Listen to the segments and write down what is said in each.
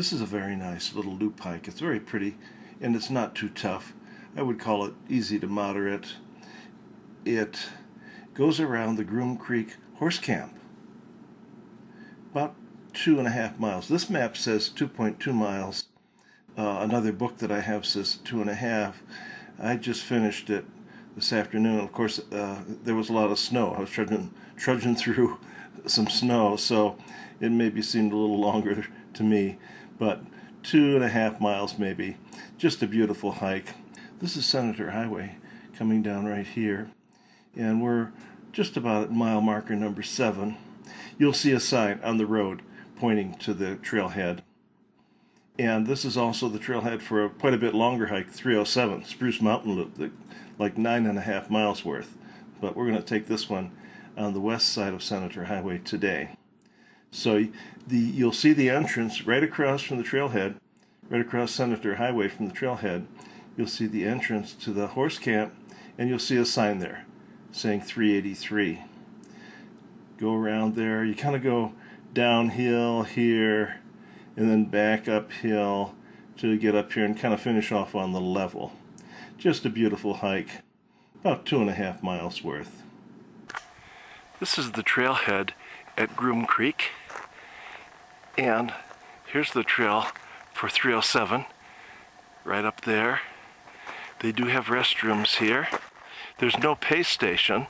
This is a very nice little loop hike. It's very pretty and it's not too tough. I would call it easy to moderate. It goes around the Groom Creek Horse Camp. About 2.5 miles. This map says 2.2 miles. Another book that I have says 2.5. I just finished it this afternoon. Of course, there was a lot of snow. I was trudging through some snow, so it maybe seemed a little longer to me, but 2.5 miles maybe. Just a beautiful hike. This is Senator Highway coming down right here, and we're just about at mile marker number 7. You'll see a sign on the road pointing to the trailhead. And this is also the trailhead for quite a bit longer hike, 307, Spruce Mountain Loop, like 9.5 miles worth. But we're going to take this one on the west side of Senator Highway today. So you'll see the entrance right across from the trailhead, right across Senator Highway from the trailhead. You'll see the entrance to the horse camp, and you'll see a sign there saying 383. Go around there. You kind of go downhill here and then back uphill to get up here and kind of finish off on the level. Just a beautiful hike, about 2.5 miles worth. This is the trailhead at Groom Creek, and here's the trail for 307 right up there. They do have restrooms here. There's no pay station,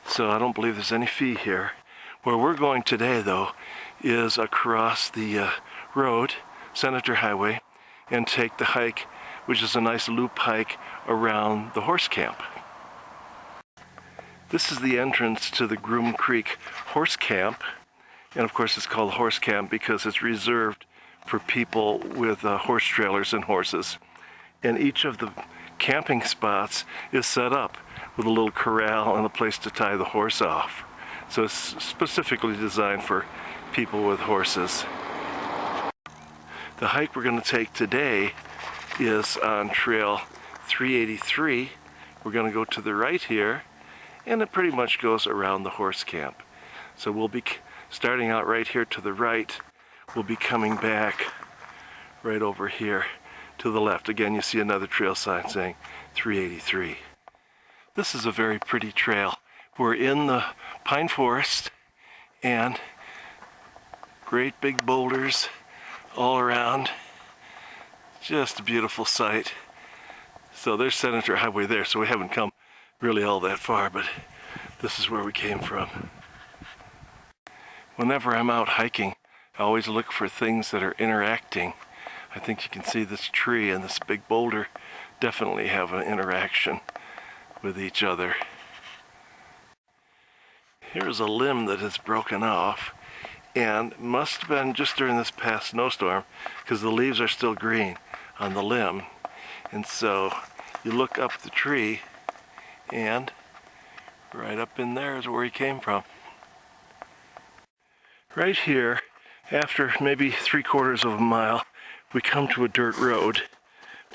so I don't believe there's any fee here. Where we're going today, though, is across the road, Senator Highway, and take the hike, which is a nice loop hike around the horse camp. This is the entrance to the Groom Creek Horse Camp, and of course it's called Horse Camp because it's reserved for people with horse trailers and horses. And each of the camping spots is set up with a little corral and a place to tie the horse off. So it's specifically designed for people with horses. The hike we're going to take today is on Trail 383. We're going to go to the right here, and it pretty much goes around the horse camp. So we'll be starting out right here to the right. We'll be coming back right over here to the left. Again, you see another trail sign saying 383. This is a very pretty trail. We're in the pine forest, and great big boulders all around. Just a beautiful sight. So there's Senator Highway there, so we haven't come really all that far, but this is where we came from. Whenever I'm out hiking, I always look for things that are interacting. I think you can see this tree and this big boulder definitely have an interaction with each other. Here's a limb that has broken off, and must have been just during this past snowstorm because the leaves are still green on the limb. And so you look up the tree, and right up in there is where he came from. Right here, after maybe 3/4 of a mile, we come to a dirt road,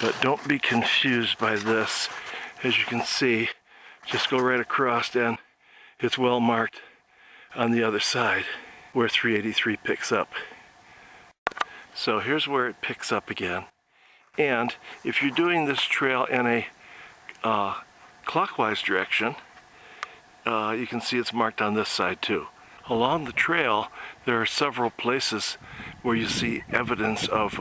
but don't be confused by this. As you can see, just go right across, and it's well marked on the other side where 383 picks up. So here's where it picks up again. And if you're doing this trail in a clockwise direction, you can see it's marked on this side too. Along the trail, there are several places where you see evidence of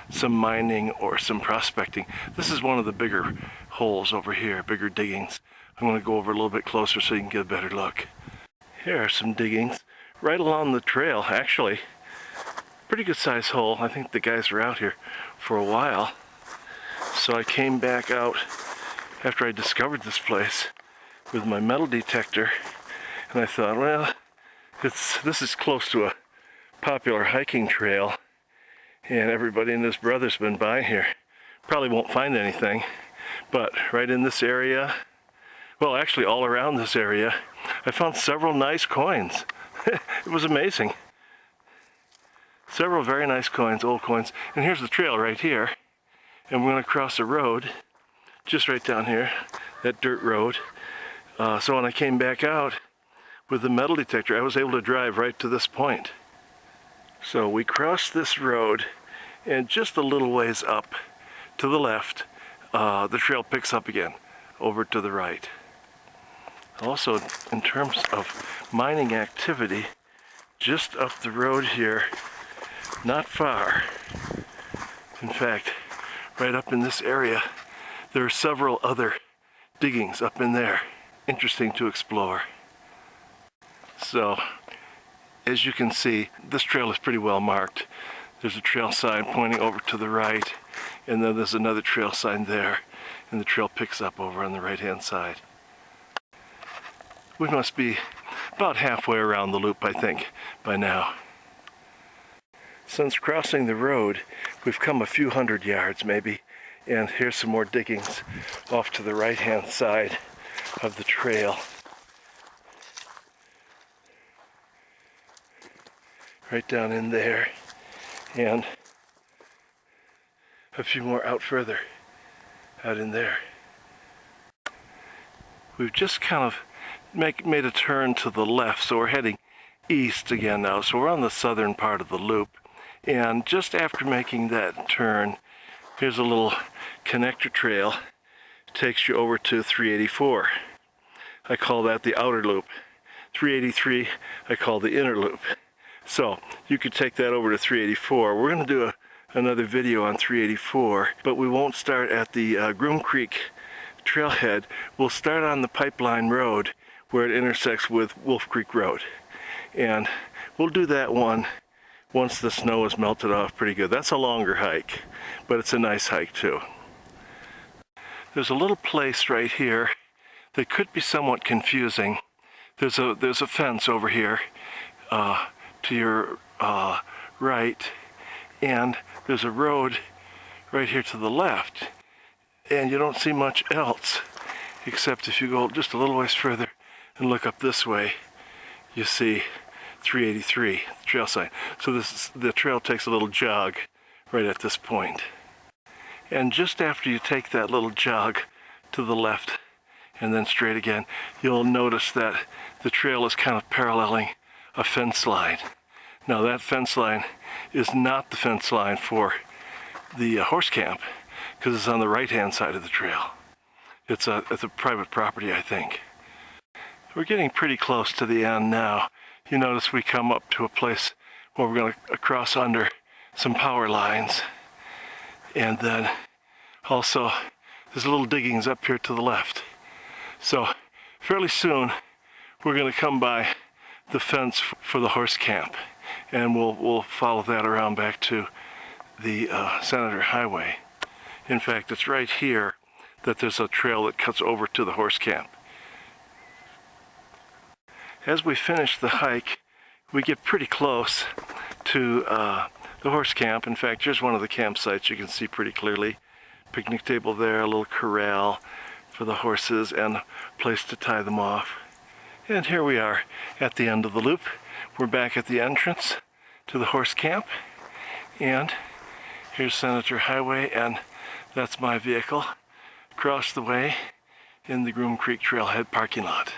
some mining or some prospecting. This is one of the bigger holes over here, bigger diggings. I'm going to go over a little bit closer so you can get a better look. Here are some diggings right along the trail, actually. Pretty good sized hole. I think the guys were out here for a while. So I came back out after I discovered this place with my metal detector, and I thought, well, this is close to a popular hiking trail, and everybody and his brother's been by here. Probably won't find anything, but right in this area, well, actually all around this area, I found several nice coins. It was amazing. Several very nice coins, old coins. And here's the trail right here. And we're going to cross a road just right down here, that dirt road. So when I came back out with the metal detector, I was able to drive right to this point. So we crossed this road, And just a little ways up to the left, the trail picks up again over to the right. Also, in terms of mining activity, just up the road here, not far, in fact, right up in this area, there are several other diggings up in there, interesting to explore. So, as you can see, this trail is pretty well marked. There's a trail sign pointing over to the right, and then there's another trail sign there, and the trail picks up over on the right-hand side. We must be about halfway around the loop, I think, by now. Since crossing the road, we've come a few hundred yards maybe, and here's some more diggings off to the right-hand side of the trail. Right down in there, and a few more out further, out in there. We've just kind of made a turn to the left, so we're heading east again now. So we're on the southern part of the loop, and just after making that turn, here's a little connector trail. It takes you over to 384. I call that the outer loop. 383 I call the inner loop. So you could take that over to 384. We're going to do another video on 384, but we won't start at the Groom Creek trailhead. We'll start on the Pipeline Road where it intersects with Wolf Creek Road. And we'll do that one once the snow is melted off pretty good. That's a longer hike, but it's a nice hike too. There's a little place right here that could be somewhat confusing. There's a fence over here to your right, and there's a road right here to the left, and you don't see much else except if you go just a little ways further and look up this way, you see 383, the trail sign. So the trail takes a little jog right at this point. And just after you take that little jog to the left and then straight again, you'll notice that the trail is kind of paralleling a fence line. Now that fence line is not the fence line for the horse camp, because it's on the right-hand side of the trail. It's a private property, I think. We're getting pretty close to the end now. You notice we come up to a place where we're going to cross under some power lines. And then also there's little diggings up here to the left. So fairly soon we're going to come by the fence for the horse camp, and we'll follow that around back to the Senator Highway. In fact, it's right here that there's a trail that cuts over to the horse camp. As we finish the hike, we get pretty close to the horse camp. In fact, here's one of the campsites you can see pretty clearly. Picnic table there, a little corral for the horses, and a place to tie them off. And here we are at the end of the loop. We're back at the entrance to the horse camp, and here's Senator Highway, and that's my vehicle across the way in the Groom Creek Trailhead parking lot.